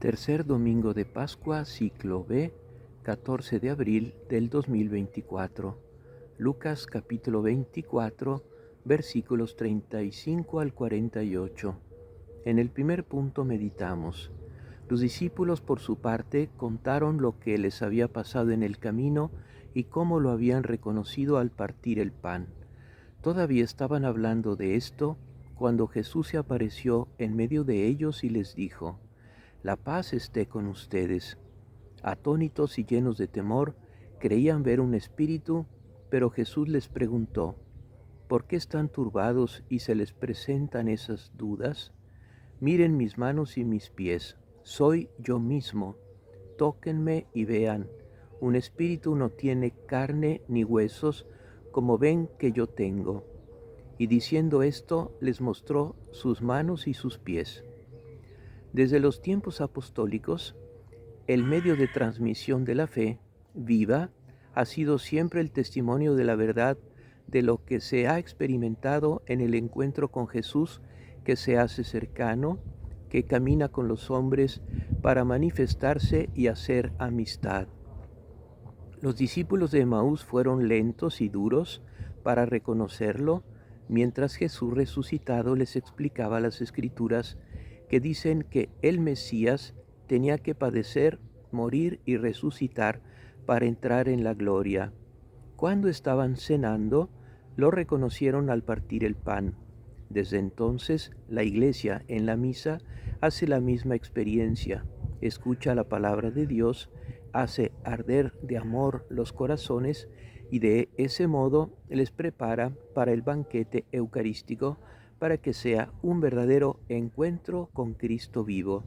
Tercer domingo de Pascua, ciclo B, 14 de abril del 2024. Lucas capítulo 24, versículos 35 al 48. En el primer punto meditamos. Los discípulos por su parte contaron lo que les había pasado en el camino y cómo lo habían reconocido al partir el pan. Todavía estaban hablando de esto cuando Jesús se apareció en medio de ellos y les dijo: La paz esté con ustedes. Atónitos y llenos de temor, creían ver un espíritu, pero Jesús les preguntó: ¿Por qué están turbados y se les presentan esas dudas? Miren mis manos y mis pies, soy yo mismo. Tóquenme y vean. Un espíritu no tiene carne ni huesos, como ven que yo tengo. Y diciendo esto, les mostró sus manos y sus pies. Desde los tiempos apostólicos, el medio de transmisión de la fe viva ha sido siempre el testimonio de la verdad de lo que se ha experimentado en el encuentro con Jesús, que se hace cercano, que camina con los hombres para manifestarse y hacer amistad. Los discípulos de Emaús fueron lentos y duros para reconocerlo, mientras Jesús resucitado les explicaba las Escrituras que dicen que el Mesías tenía que padecer, morir y resucitar para entrar en la gloria. Cuando estaban cenando, lo reconocieron al partir el pan. Desde entonces, la Iglesia en la misa hace la misma experiencia, escucha la palabra de Dios, hace arder de amor los corazones y de ese modo les prepara para el banquete eucarístico, para que sea un verdadero encuentro con Cristo vivo.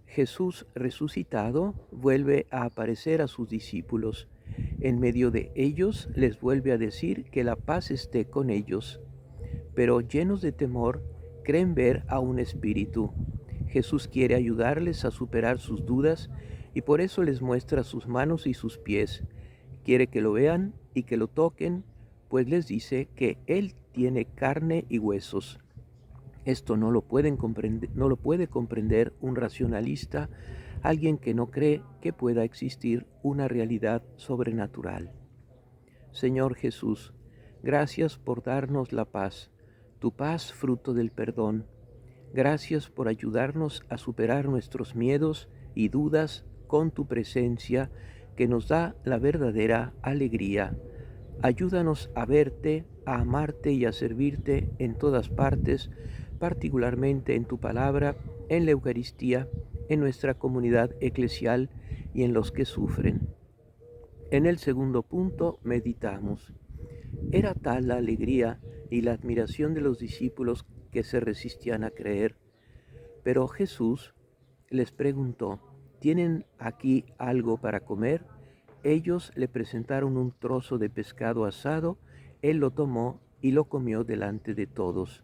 Jesús resucitado vuelve a aparecer a sus discípulos. En medio de ellos les vuelve a decir que la paz esté con ellos. Pero llenos de temor, creen ver a un espíritu. Jesús quiere ayudarles a superar sus dudas y por eso les muestra sus manos y sus pies. Quiere que lo vean y que lo toquen, pues les dice que Él tiene carne y huesos. Esto no lo puede comprender un racionalista, alguien que no cree que pueda existir una realidad sobrenatural. Señor Jesús, gracias por darnos la paz, tu paz fruto del perdón. Gracias por ayudarnos a superar nuestros miedos y dudas con tu presencia que nos da la verdadera alegría. Ayúdanos a verte, a amarte y a servirte en todas partes, particularmente en tu palabra, en la Eucaristía, en nuestra comunidad eclesial y en los que sufren. En el segundo punto meditamos. Era tal la alegría y la admiración de los discípulos que se resistían a creer. Pero Jesús les preguntó: ¿tienen aquí algo para comer? Ellos le presentaron un trozo de pescado asado, él lo tomó y lo comió delante de todos.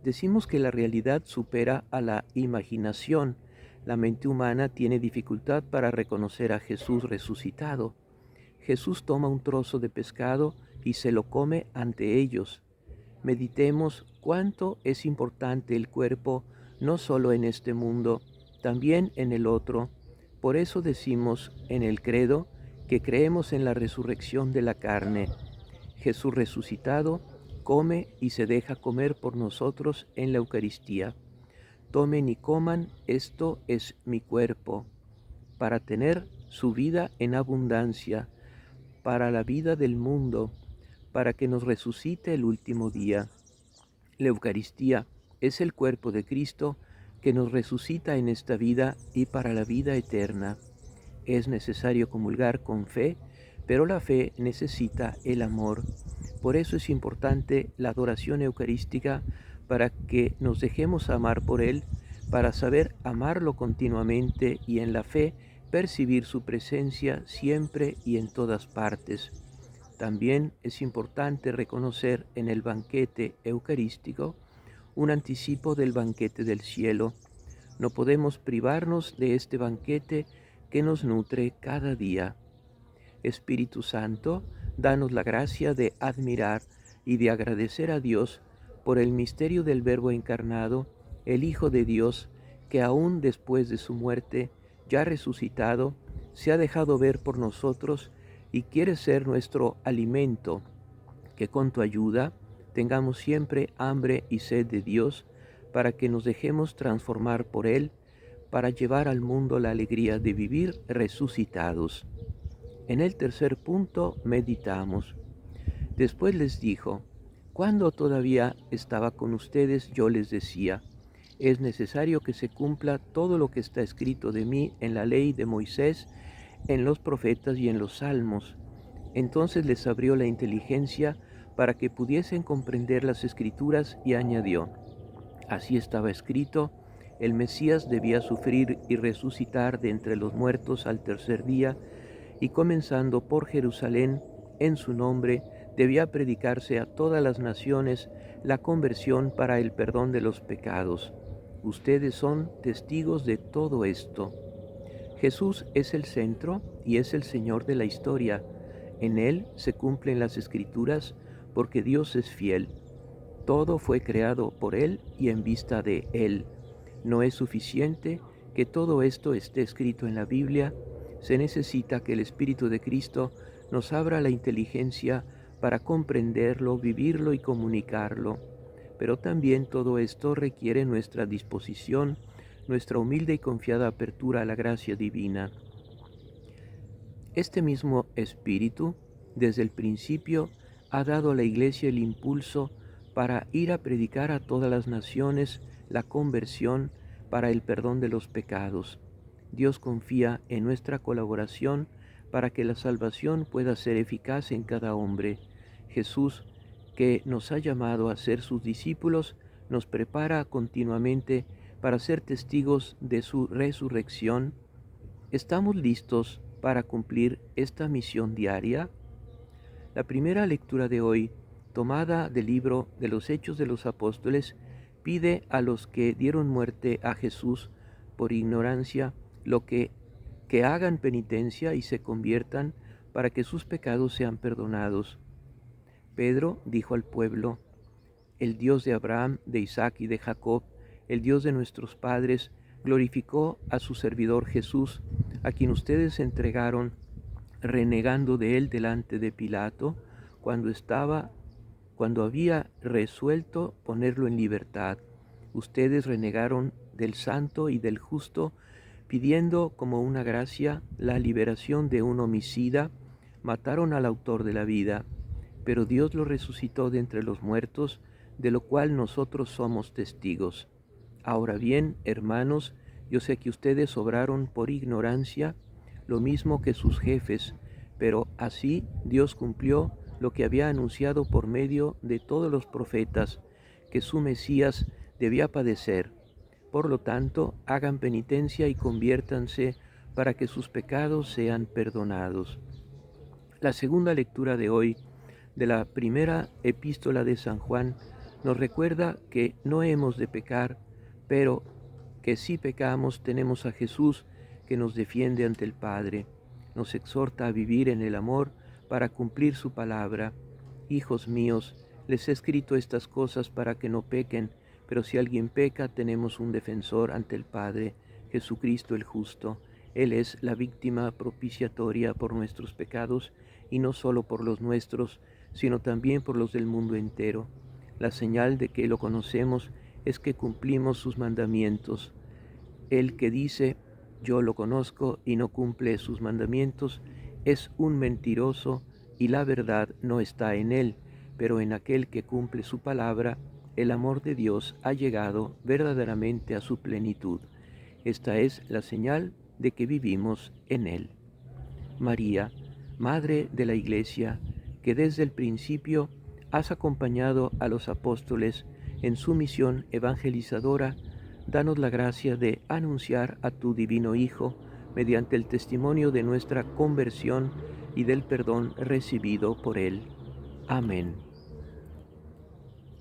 Decimos que la realidad supera a la imaginación. La mente humana tiene dificultad para reconocer a Jesús resucitado. Jesús toma un trozo de pescado y se lo come ante ellos. Meditemos cuánto es importante el cuerpo, no solo en este mundo, también en el otro. Por eso decimos en el credo que creemos en la resurrección de la carne. Jesús resucitado come y se deja comer por nosotros en la Eucaristía. Tomen y coman, esto es mi cuerpo, para tener su vida en abundancia, para la vida del mundo, para que nos resucite el último día. La Eucaristía es el cuerpo de Cristo que nos resucita en esta vida y para la vida eterna. Es necesario comulgar con fe, pero la fe necesita el amor. Por eso es importante la adoración eucarística, para que nos dejemos amar por Él, para saber amarlo continuamente y en la fe percibir su presencia siempre y en todas partes. También es importante reconocer en el banquete eucarístico un anticipo del banquete del cielo. No podemos privarnos de este banquete que nos nutre cada día. Espíritu Santo, danos la gracia de admirar y de agradecer a Dios por el misterio del Verbo encarnado, el Hijo de Dios, que aún después de su muerte, ya resucitado, se ha dejado ver por nosotros y quiere ser nuestro alimento, que con tu ayuda tengamos siempre hambre y sed de Dios, para que nos dejemos transformar por Él, para llevar al mundo la alegría de vivir resucitados. En el tercer punto meditamos. Después les dijo, cuando todavía estaba con ustedes yo les decía, es necesario que se cumpla todo lo que está escrito de mí en la ley de Moisés, en los profetas y en los salmos. Entonces les abrió la inteligencia para que pudiesen comprender las escrituras y añadió, así estaba escrito, el Mesías debía sufrir y resucitar de entre los muertos al tercer día, y comenzando por Jerusalén, en su nombre, debía predicarse a todas las naciones la conversión para el perdón de los pecados. Ustedes son testigos de todo esto. Jesús es el centro y es el Señor de la historia. En Él se cumplen las Escrituras porque Dios es fiel. Todo fue creado por Él y en vista de Él. No es suficiente que todo esto esté escrito en la Biblia, se necesita que el Espíritu de Cristo nos abra la inteligencia para comprenderlo, vivirlo y comunicarlo. Pero también todo esto requiere nuestra disposición, nuestra humilde y confiada apertura a la gracia divina. Este mismo Espíritu, desde el principio, ha dado a la Iglesia el impulso para ir a predicar a todas las naciones la conversión para el perdón de los pecados. Dios confía en nuestra colaboración para que la salvación pueda ser eficaz en cada hombre. Jesús, que nos ha llamado a ser sus discípulos, nos prepara continuamente para ser testigos de su resurrección. ¿Estamos listos para cumplir esta misión diaria? La primera lectura de hoy, tomada del libro de los Hechos de los Apóstoles, pide a los que dieron muerte a Jesús por ignorancia que hagan penitencia y se conviertan para que sus pecados sean perdonados. Pedro dijo al pueblo, el Dios de Abraham, de Isaac y de Jacob, el Dios de nuestros padres, glorificó a su servidor Jesús, a quien ustedes entregaron, renegando de él delante de Pilato, cuando había resuelto ponerlo en libertad. Ustedes renegaron del santo y del justo, pidiendo como una gracia la liberación de un homicida, mataron al autor de la vida, pero Dios lo resucitó de entre los muertos, de lo cual nosotros somos testigos. Ahora bien, hermanos, yo sé que ustedes obraron por ignorancia, lo mismo que sus jefes, pero así Dios cumplió lo que había anunciado por medio de todos los profetas, que su Mesías debía padecer. Por lo tanto, hagan penitencia y conviértanse para que sus pecados sean perdonados. La segunda lectura de hoy de la primera epístola de San Juan nos recuerda que no hemos de pecar, pero que si pecamos tenemos a Jesús que nos defiende ante el Padre. Nos exhorta a vivir en el amor para cumplir su palabra. Hijos míos, les he escrito estas cosas para que no pequen, pero si alguien peca, tenemos un defensor ante el Padre, Jesucristo el justo. Él es la víctima propiciatoria por nuestros pecados, y no solo por los nuestros, sino también por los del mundo entero. La señal de que lo conocemos es que cumplimos sus mandamientos. El que dice, yo lo conozco y no cumple sus mandamientos, es un mentiroso y la verdad no está en él, pero en aquel que cumple su palabra, el amor de Dios ha llegado verdaderamente a su plenitud. Esta es la señal de que vivimos en él. María, Madre de la Iglesia, que desde el principio has acompañado a los apóstoles en su misión evangelizadora, danos la gracia de anunciar a tu divino Hijo mediante el testimonio de nuestra conversión y del perdón recibido por Él. Amén.